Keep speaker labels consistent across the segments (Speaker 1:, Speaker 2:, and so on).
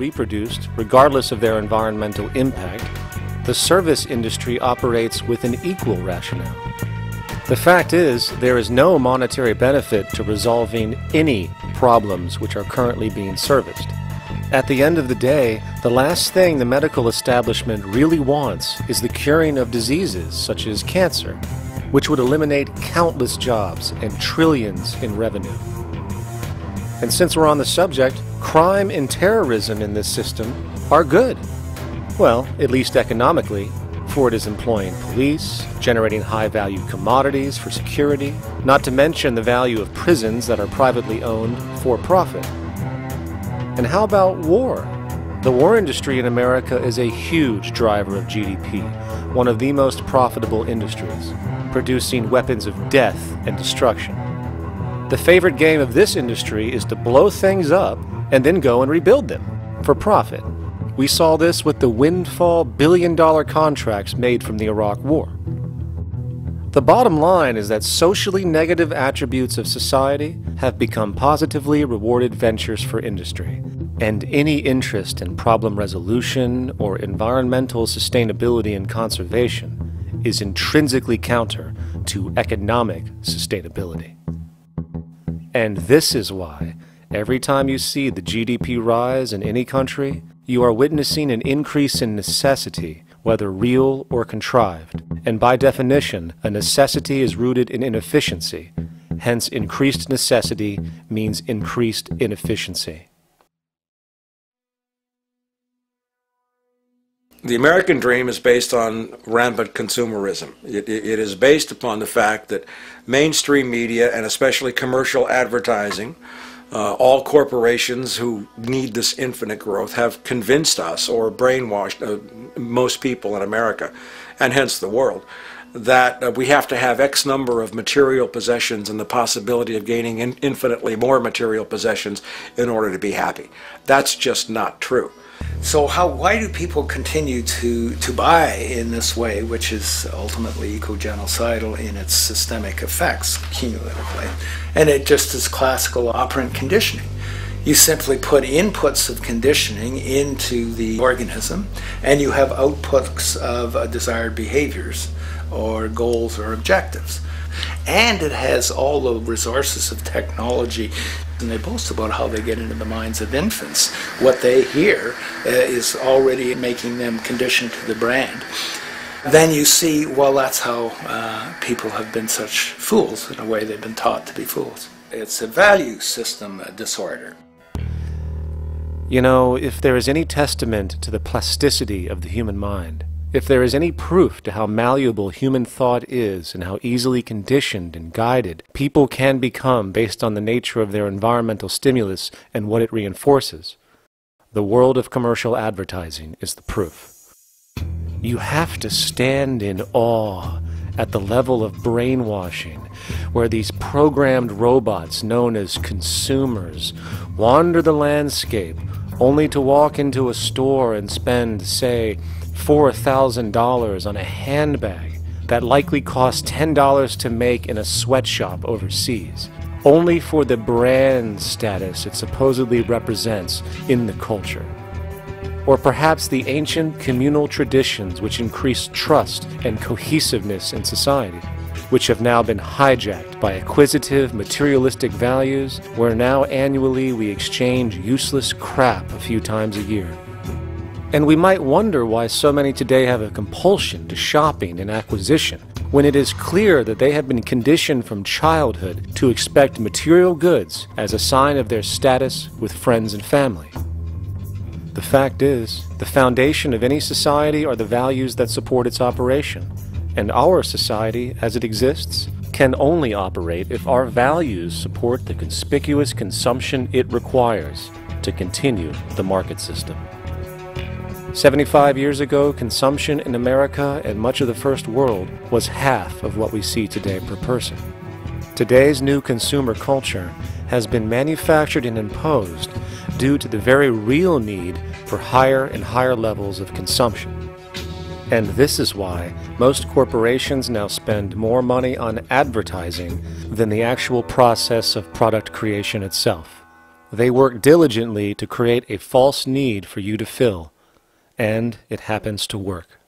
Speaker 1: reproduced, regardless of their environmental impact, the service industry operates with an equal rationale. The fact is, there is no monetary benefit to resolving any problems which are currently being serviced. At the end of the day, the last thing the medical establishment really wants is the curing of diseases such as cancer, which would eliminate countless jobs and trillions in revenue. And since we're on the subject, crime and terrorism in this system are good. Well, at least economically, for it is employing police, generating high-value commodities for security, not to mention the value of prisons that are privately owned for profit. And how about war? The war industry in America is a huge driver of GDP, one of the most profitable industries, producing weapons of death and destruction. The favorite game of this industry is to blow things up and then go and rebuild them for profit. We saw this with the windfall billion-dollar contracts made from the Iraq War. The bottom line is that socially negative attributes of society have become positively rewarded ventures for industry, and any interest in problem resolution or environmental sustainability and conservation is intrinsically counter to economic sustainability. And this is why, every time you see the GDP rise in any country, you are witnessing an increase in necessity, whether real or contrived. And by definition, a necessity is rooted in inefficiency. Hence, increased necessity means increased inefficiency.
Speaker 2: The American dream is based on rampant consumerism. It is based upon the fact that mainstream media, and especially commercial advertising, all corporations who need this infinite growth have convinced us, or brainwashed most people in America, and hence the world, that we have to have X number of material possessions and the possibility of gaining infinitely more material possessions in order to be happy. That's just not true.
Speaker 3: So why do people continue to buy in this way, which is ultimately eco-genocidal in its systemic effects cumulatively? And it just is classical operant conditioning. You simply put inputs of conditioning into the organism, and you have outputs of desired behaviors or goals or objectives. And it has all the resources of technology. And they boast about how they get into the minds of infants. What they hear is already making them conditioned to the brand. Then you see, well, that's how people have been such fools. In a way, they've been taught to be fools. It's a value system disorder.
Speaker 1: You know, if there is any testament to the plasticity of the human mind, if there is any proof to how malleable human thought is and how easily conditioned and guided people can become based on the nature of their environmental stimulus and what it reinforces, the world of commercial advertising is the proof. You have to stand in awe at the level of brainwashing, where these programmed robots known as consumers wander the landscape only to walk into a store and spend, say, $4,000 on a handbag that likely costs $10 to make in a sweatshop overseas, only for the brand status it supposedly represents in the culture. Or perhaps the ancient communal traditions which increase trust and cohesiveness in society, which have now been hijacked by acquisitive, materialistic values, where now annually we exchange useless crap a few times a year. And we might wonder why so many today have a compulsion to shopping and acquisition, when it is clear that they have been conditioned from childhood to expect material goods as a sign of their status with friends and family. The fact is, the foundation of any society are the values that support its operation, and our society, as it exists, can only operate if our values support the conspicuous consumption it requires to continue the market system. 75 years ago, consumption in America and much of the First World was half of what we see today per person. Today's new consumer culture has been manufactured and imposed due to the very real need for higher and higher levels of consumption. And this is why most corporations now spend more money on advertising than the actual process of product creation itself. They work diligently to create a false need for you to fill, and it happens to work.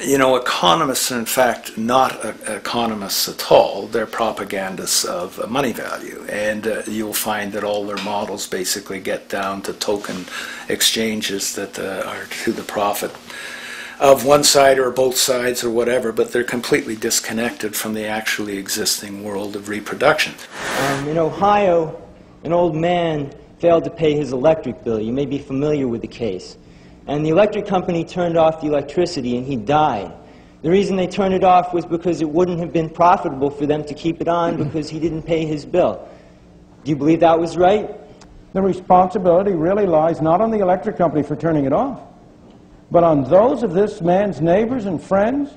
Speaker 3: You know, economists are in fact not economists at all. They're propagandists of money value, and you'll find that all their models basically get down to token exchanges that are to the profit of one side or both sides or whatever, but they're completely disconnected from the actually existing world of reproduction.
Speaker 4: In Ohio, an old man failed to pay his electric bill. You may be familiar with the case. And the electric company turned off the electricity and he died. The reason they turned it off was because it wouldn't have been profitable for them to keep it on because he didn't pay his bill. Do you believe that was right?
Speaker 5: The responsibility really lies not on the electric company for turning it off, but on those of this man's neighbors and friends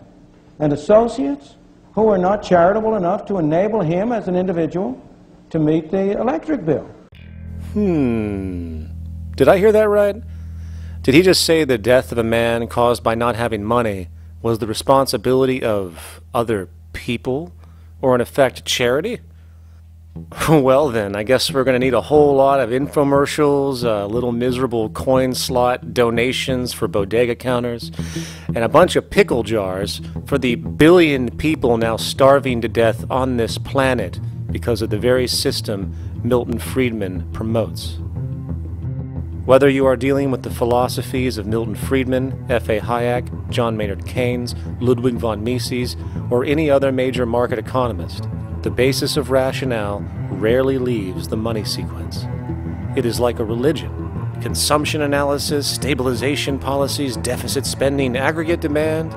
Speaker 5: and associates who are not charitable enough to enable him as an individual to meet the electric bill.
Speaker 1: Did I hear that right? Did he just say the death of a man caused by not having money was the responsibility of other people, or in effect charity? Well then, I guess we're going to need a whole lot of infomercials, little miserable coin slot donations for bodega counters, and a bunch of pickle jars for the billion people now starving to death on this planet because of the very system Milton Friedman promotes. Whether you are dealing with the philosophies of Milton Friedman, F.A. Hayek, John Maynard Keynes, Ludwig von Mises, or any other major market economist, the basis of rationale rarely leaves the money sequence. It is like a religion. Consumption analysis, stabilization policies, deficit spending, aggregate demand.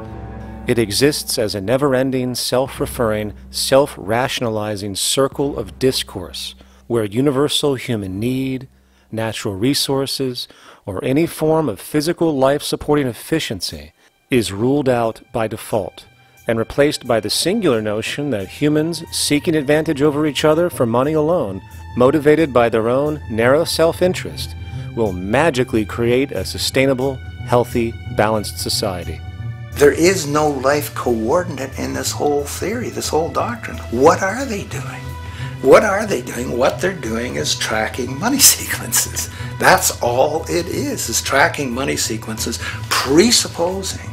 Speaker 1: It exists as a never-ending, self-referring, self-rationalizing circle of discourse where universal human need, natural resources, or any form of physical life-supporting efficiency is ruled out by default and replaced by the singular notion that humans seeking advantage over each other for money alone, motivated by their own narrow self-interest, will magically create a sustainable, healthy, balanced society.
Speaker 3: There is no life coordinate in this whole theory, this whole doctrine. What are they doing? What are they doing? What they're doing is tracking money sequences. That's all it is tracking money sequences, presupposing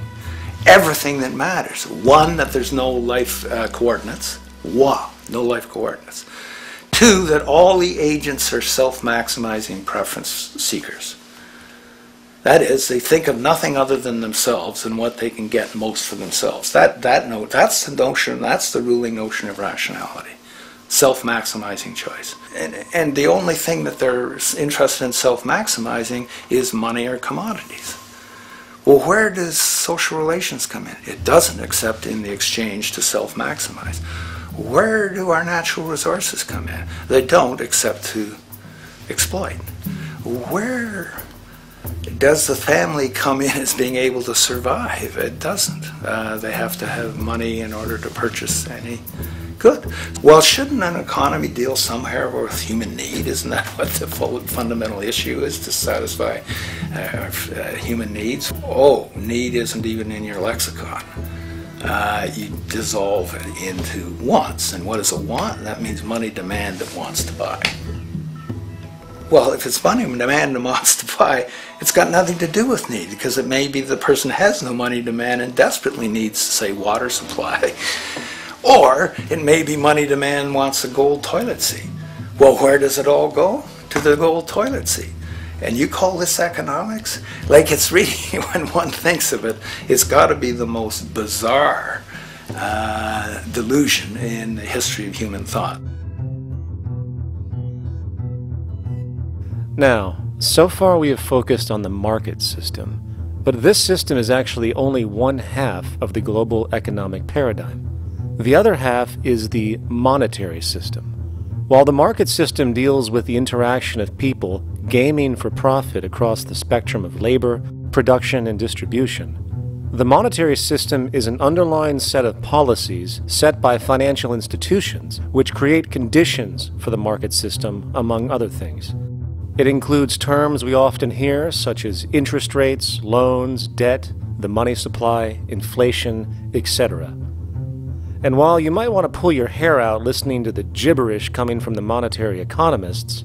Speaker 3: everything that matters. One, that there's no life coordinates. Wow, no life coordinates. Two, that all the agents are self-maximizing preference seekers. That is, they think of nothing other than themselves and what they can get most for themselves. That's the notion, that's the ruling notion of rationality. Self-maximizing choice. And the only thing that they're interested in self-maximizing is money or commodities. Well, where does social relations come in? It doesn't, except in the exchange to self-maximize. Where do our natural resources come in? They don't, except to exploit. Where does the family come in as being able to survive? It doesn't. They have to have money in order to purchase any good. Well, shouldn't an economy deal somewhere with human need? Isn't that what the fundamental issue is, to satisfy human needs? Oh, need isn't even in your lexicon. You dissolve it into wants. And what is a want? That means money demand that wants to buy. Well, if it's money demand that wants to buy, it's got nothing to do with need, because it may be the person has no money demand and desperately needs, say, water supply. Or it may be money demand wants a gold toilet seat. Well, where does it all go? To the gold toilet seat. And you call this economics? Like, it's really, when one thinks of it, it's got to be the most bizarre delusion in the history of human thought.
Speaker 1: Now, so far we have focused on the market system, but this system is actually only one half of the global economic paradigm. The other half is the monetary system. While the market system deals with the interaction of people gaming for profit across the spectrum of labor, production, and distribution, the monetary system is an underlying set of policies set by financial institutions which create conditions for the market system, among other things. It includes terms we often hear, such as interest rates, loans, debt, the money supply, inflation, etc. And while you might want to pull your hair out listening to the gibberish coming from the monetary economists,